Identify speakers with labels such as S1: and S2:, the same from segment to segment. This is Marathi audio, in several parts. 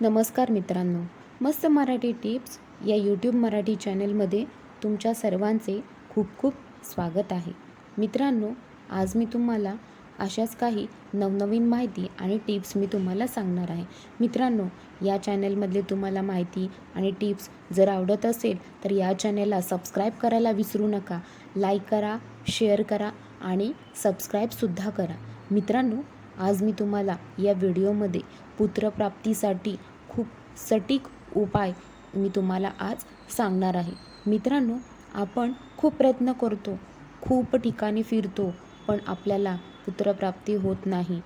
S1: नमस्कार मित्रांनो, मस्त मराठी टिप्स या यूट्यूब मराठी चॅनलमध्ये तुमच्या सर्वांचे खूप खूप स्वागत आहे. मित्रांनो, आज मी तुम्हाला अशाच काही नवनवीन माहिती आणि टिप्स मी तुम्हाला सांगणार आहे. मित्रांनो, या चॅनलमधले तुम्हाला माहिती आणि टिप्स जर आवडत असेल तर या चॅनलला सबस्क्राईब करायला विसरू नका. लाईक करा, शेअर करा आणि सबस्क्राईबसुद्धा करा. मित्रांनो, आज मी तुम्हाला या व्हिडिओमध्ये पुत्रप्राप्तीसाठी खूप सटीक उपाय मी तुम्हाला आज सांगणार आहे. मित्रांनो, आपण खूप प्रयत्न करतो, खूप ठिकाणी फिरतो, पण आपल्याला पुत्रप्राप्ती होत नाही.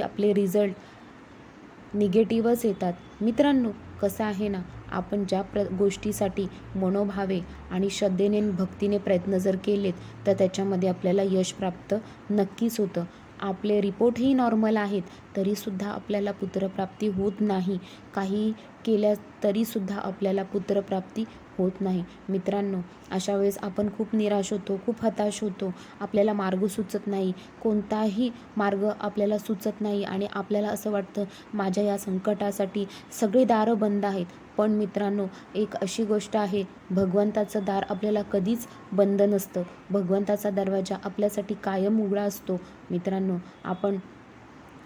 S1: आपले रिझल्ट निगेटिव्हच येतात. मित्रांनो, कसं आहे ना, आपण ज्या गोष्टीसाठी मनोभावे आणि श्रद्धेने भक्तीने प्रयत्न जर केलेत तर त्याच्यामध्ये आपल्याला यश प्राप्त नक्कीच होतं. आपले रिपोर्टही नॉर्मल आहेत तरीसुद्धा आपल्याला पुत्रप्राप्ती होत नाही. काही केल्या तरीसुद्धा आपल्याला पुत्रप्राप्ती होत नाही. मित्रांनो, अशा वेळेस आपण खूप निराश होतो, खूप हताश होतो. आपल्याला मार्ग सुचत नाही, कोणताही मार्ग आपल्याला सुचत नाही आणि आपल्याला असं वाटतं माझ्या या संकटासाठी सगळे दारं बंद आहेत. पण मित्रांनो, एक अशी गोष्ट आहे, भगवंताचं दार आपल्याला कधीच बंद नसतं. भगवंताचा दरवाजा आपल्यासाठी कायम उघडा असतो. मित्रांनो, आपण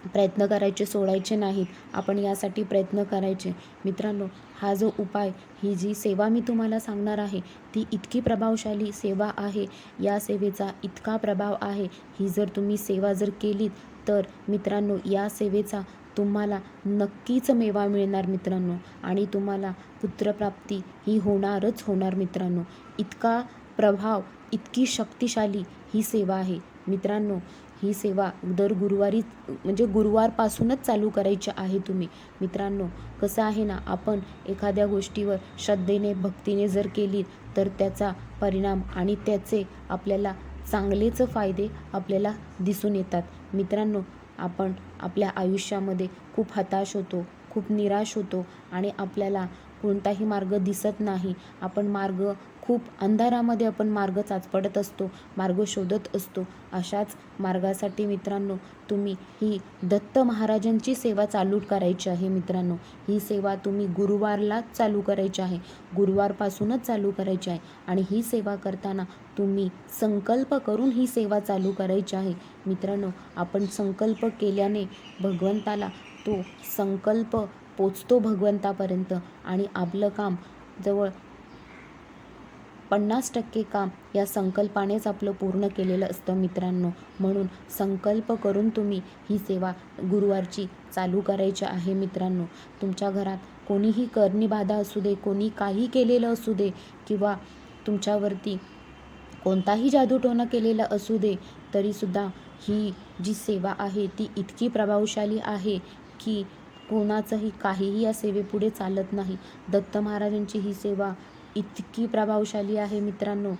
S1: प्रयत्न करायचे सोडायचे नाहीत. आपण यासाठी प्रयत्न करायचे. मित्रांनो, हा जो उपाय, ही जी सेवा मी तुम्हाला सांगणार आहे ती इतकी प्रभावशाली सेवा आहे. या सेवेचा इतका प्रभाव आहे, ही जर तुम्ही सेवा जर केलीत तर मित्रांनो, या सेवेचा तुम्हाला नक्कीच मेवा मिळणार मित्रांनो. आणि तुम्हाला पुत्रप्राप्ती ही होणारच होणार मित्रांनो. इतका प्रभाव, इतकी शक्तिशाली ही सेवा आहे. मित्रांनो, ही सेवा दर गुरुवारी म्हणजे गुरुवारपासूनच चालू करायची आहे तुम्ही. मित्रांनो, कसं आहे ना, आपण एखाद्या गोष्टीवर श्रद्धेने भक्तीने जर केली तर त्याचा परिणाम आणि त्याचे आपल्याला चांगलेच फायदे आपल्याला दिसून येतात. मित्रांनो, आपण आपल्या आयुष्यामध्ये खूप हताश होतो, खूप निराश होतो आणि आपल्याला कोणताही मार्ग दिसत नाही. आपण खूप अंधारामध्ये आपण मार्ग चाचपडत असतो, मार्ग शोधत असतो. अशाच मार्गासाठी मित्रांनो, तुम्ही ही दत्त महाराजांची सेवा चालू करायची आहे. मित्रांनो, ही सेवा तुम्ही गुरुवारलाच चालू करायची आहे, गुरुवारपासूनच चालू करायची आहे. आणि ही सेवा करताना तुम्ही संकल्प करून ही सेवा चालू करायची आहे. मित्रांनो, आपण संकल्प केल्याने भगवंताला तो संकल्प पोचतो भगवंतापर्यंत आणि आपलं काम जवळ 50% काम या संकल्पानेच आपलं पूर्ण केलेलं असतं मित्रांनो. म्हणून संकल्प करून तुम्ही ही सेवा गुरुवारची चालू करायची आहे. मित्रांनो, तुमच्या घरात कोणीही करणी-बाधा असू दे, कोणी काही केलेलं असू दे किंवा तुमच्यावरती कोणताही जादूटोणा केलेला असू दे, तरीसुद्धा ही जी सेवा आहे ती इतकी प्रभावशाली आहे की कोणाचंही काहीही या सेवेपुढे चालत नाही. दत्त महाराजांची ही सेवा इतकी प्रभावशाली आहे मित्रांनो.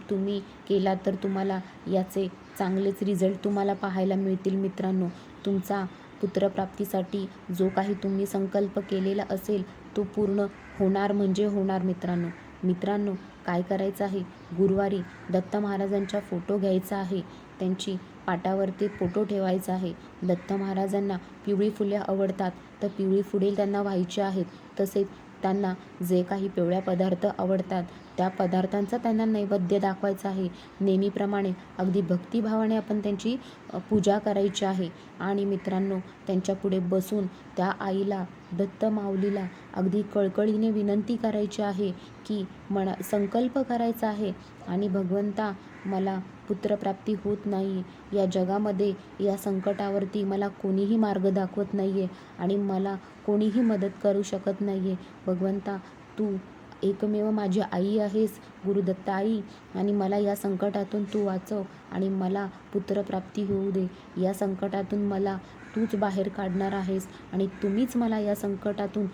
S1: तुम्ही केला तर तुम्हाला याचे चांगलेच रिझल्ट तुम्हाला पाहायला मिळतील मित्रांनो. तुमचा पुत्रप्राप्तीसाठी जो काही तुम्ही संकल्प केलेला असेल तो पूर्ण होणार म्हणजे होणार मित्रांनो. मित्रांनो, काय करायचं आहे, गुरुवारी दत्त महाराजांचा फोटो घ्यायचा आहे, त्यांची पाटावरती फोटो ठेवायचा आहे. दत्त महाराजांना पिवळी फुले आवडतात तर पिवळी फुले त्यांना व्हायची आहेत. तसेच त्यांना जे काही पिवळ्या पदार्थ आवडतात त्या पदार्थांचा त्यांना नैवेद्य दाखवायचा आहे. नेहमीप्रमाणे अगदी भक्तिभावाने आपण त्यांची पूजा करायची आहे. आणि मित्रांनो, त्यांच्या पुढे बसून त्या आईला, दत्त माऊलीला अगदी कळकळीने विनंती करायची आहे की संकल्प करायचा आहे आणि भगवंता, मला पुत्रप्राप्ती होत नाही. या जगामध्ये या संकटावरती मला कोणीही मार्ग दाखवत नाही आहे आणि मला कोणीही मदत करू शकत नाही आहे. भगवंता, तू एकमेव माझी आई आहेस, गुरुदत्त आई, आणि मला या संकटातून तू वाचव आणि मला पुत्रप्राप्ती होऊ दे. या संकटातून मला तूच बाहेर काढणार आहेस आणि तुम्हीच मला या संकटातून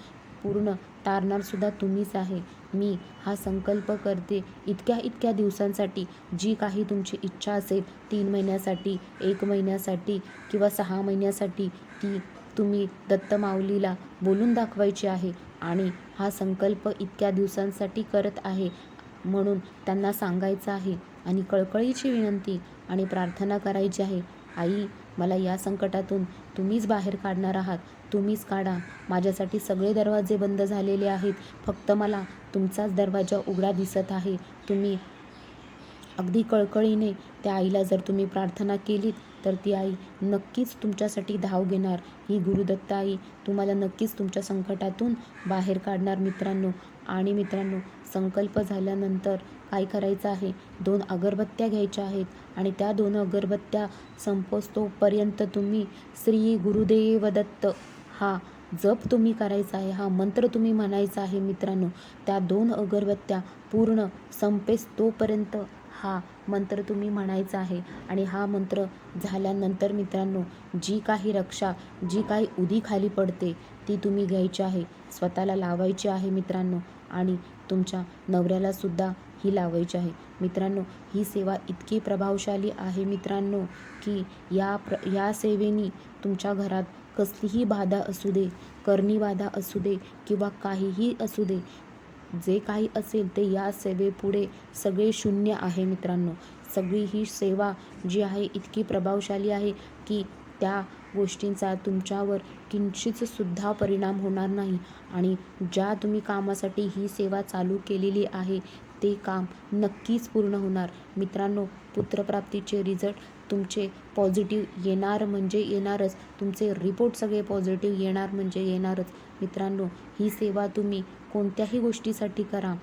S1: पूर्ण तारणारसुद्धा तुम्हीच आहे. मी हा संकल्प करते इतक्या दिवसांसाठी. जी काही तुमची इच्छा असेल, 3 महिन्यासाठी, 1 महिन्यासाठी किंवा 6 महिन्यासाठी, ती तुम्ही दत्त माऊलीला बोलून दाखवायची आहे. आणि हा संकल्प इतक्या दिवसांसाठी करत आहे म्हणून त्यांना सांगायचं आहे आणि कळकळीची विनंती आणि प्रार्थना करायची आहे. आई, मला या संकटातून तुम्हीच बाहेर काढणार आहात, तुम्हीच काढा. माझ्यासाठी सगळे दरवाजे बंद झालेले आहेत, फक्त मला तुमचाच दरवाजा उघडा दिसत आहे. तुम्ही अगदी कळकळीने त्या आईला जर तुम्ही प्रार्थना केलीत तर ती आई नक्कीच तुमच्यासाठी धाव घेणार. ही गुरुदत्त आई तुम्हाला नक्कीच तुमच्या संकटातून बाहेर काढणार मित्रांनो. आणि मित्रांनो, संकल्प झाल्यानंतर काय करायचं आहे, 2 अगरबत्त्या घ्यायच्या आहेत आणि त्या 2 अगरबत्त्या संपोस्तोपर्यंत तुम्ही श्री गुरुदेव दत्त हा जप तुम्ही करायचा आहे, हा मंत्र तुम्ही म्हणायचा आहे मित्रांनो. त्या 2 अगरबत्त्या पूर्ण संपेस तोपर्यंत हा मंत्र तुम्ही म्हणायचा आहे. आणि हा मंत्र झाल्यानंतर मित्रांनो, जी काही रक्षा, जी काही उदी खाली पडते ती तुम्ही घ्यायची आहे, स्वतःला लावायची आहे मित्रांनो. आणि तुमच्या नवऱ्याला सुद्धा ही लावायची आहे मित्रांनो. ही सेवा इतकी प्रभावशाली आहे मित्रांनो की या सेवेने तुमच्या घरात कसलीही बाधा असू दे, करणी बाधा असू दे किंवा काहीही असू दे, जे काही असेल ते या सेवेपुढे सगळे शून्य आहे मित्रांनो. सगळी ही सेवा जी आहे इतकी प्रभावशाली आहे की त्या गोष्टींचा तुमच्यावर किंचितसुद्धा परिणाम होणार नाही. आणि ज्या तुम्ही कामासाठी ही सेवा चालू केलेली आहे ते काम नक्कीच पूर्ण होणार मित्रांनो. पुत्रप्राप्तीचे रिझल्ट तुमचे पॉझिटिव्ह येणार म्हणजे येणारच, तुमचे रिपोर्ट सगळे पॉझिटिव्ह येणार म्हणजे येणारच मित्रांनो. ही सेवा तुम्ही कोणत्याही गोष्टीसाठी करा,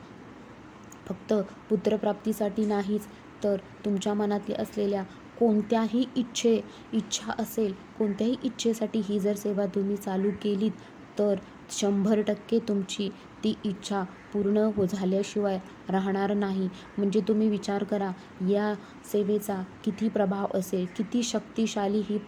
S1: फक्त पुत्रप्राप्तीसाठी नाहीच, तर तुमच्या मनातली असलेल्या कोणत्याही इच्छा असेल, कोणत्याही इच्छेसाठी ही जर सेवा तुम्ही चालू केलीत तर 100% तुमची ती इच्छा पूर्ण झाल्याशिवाय राहणार नाही. म्हणजे तुम्ही विचार करा, या सेवेचा किती प्रभाव असेल, किती शक्तिशाली ही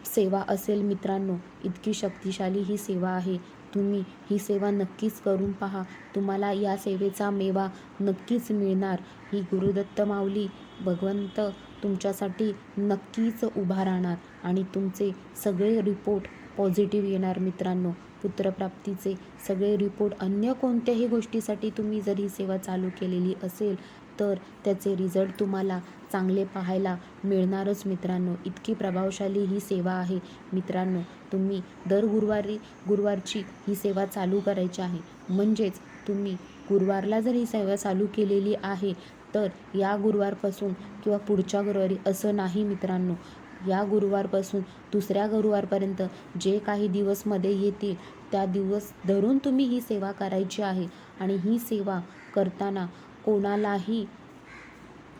S1: सेवा असेल मित्रांनो. इतकी शक्तिशाली ही सेवा आहे. तुम्ही ही सेवा नक्कीच करून पहा, तुम्हाला या सेवेचा मेवा नक्कीच मिळणार. ही गुरुदत्त माऊली भगवंत तुमच्यासाठी नक्कीच उभा राहणार आणि तुमचे सगळे रिपोर्ट पॉझिटिव्ह येणार मित्रांनो. पुत्रप्राप्तीचे सगळे रिपोर्ट, अन्य कोणत्याही गोष्टीसाठी तुम्ही जर ही सेवा चालू केलेली असेल तर त्याचे रिझल्ट तुम्हाला चांगले पाहायला मिळणारच मित्रांनो. इतकी प्रभावशाली ही सेवा आहे मित्रांनो. तुम्ही दर गुरुवारची ही सेवा चालू करायची आहे. म्हणजेच तुम्ही गुरुवारला जर ही सेवा चालू केलेली आहे तर या गुरुवारपासून किंवा पुढच्या गुरुवारी असं नाही मित्रांनो. या गुरुवारपासून दुसऱ्या गुरुवारपर्यंत जे काही दिवस मध्ये येतील त्या दिवस धरून तुम्ही ही सेवा करायची आहे. आणि ही सेवा करताना कोणालाही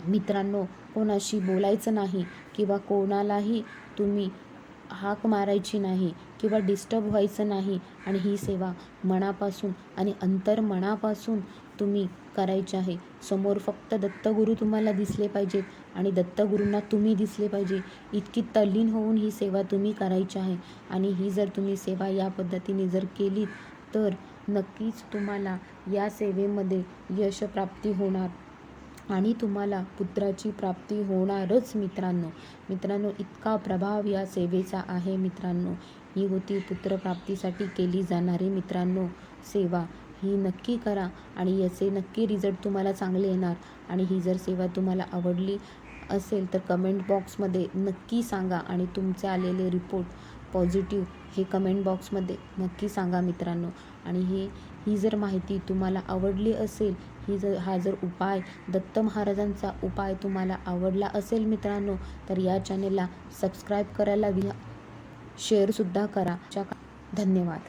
S1: मित्रांनो, कोणाशी बोलायचं नाही किंवा कोणालाही तुम्ही हाक मारायची नाही किंवा डिस्टर्ब व्हायचं नाही. आणि ही सेवा मनापासून आणि अंतर्मनापासून तुम्ही करायची आहे. समोर फक्त दत्तगुरू तुम्हाला दिसले पाहिजेत आणि दत्तगुरूंना तुम्ही दिसले पाहिजे, इतकी तल्लीन होऊन ही सेवा तुम्ही करायची आहे. आणि ही जर तुम्ही सेवा या पद्धतीने जर केली तर नक्कीच तुम्हाला या सेवेमध्ये यशप्राप्ती होणार आणि तुम्हाला पुत्राची प्राप्ती होणारच मित्रांनो. इतका प्रभाव या सेवेचा आहे मित्रांनो. ही होती पुत्रप्राप्तीसाठी केली जाणारी मित्रांनो सेवा. ही नक्की करा आणि याचे नक्की रिझल्ट तुम्हाला चांगले येणार. आणि ही जर सेवा तुम्हाला आवडली असेल तर कमेंट बॉक्समध्ये नक्की सांगा आणि तुमचे आलेले रिपोर्ट पॉझिटिव्ह हे कमेंट बॉक्समध्ये नक्की सांगा मित्रांनो. आणि ही जर माहिती तुम्हाला आवडली असेल, हा जर उपाय, दत्त महाराजांचा उपाय तुम्हाला आवडला असेल मित्रांनो, तर या चॅनेलला सबस्क्राईब करायला शेअरसुद्धा करा. धन्यवाद.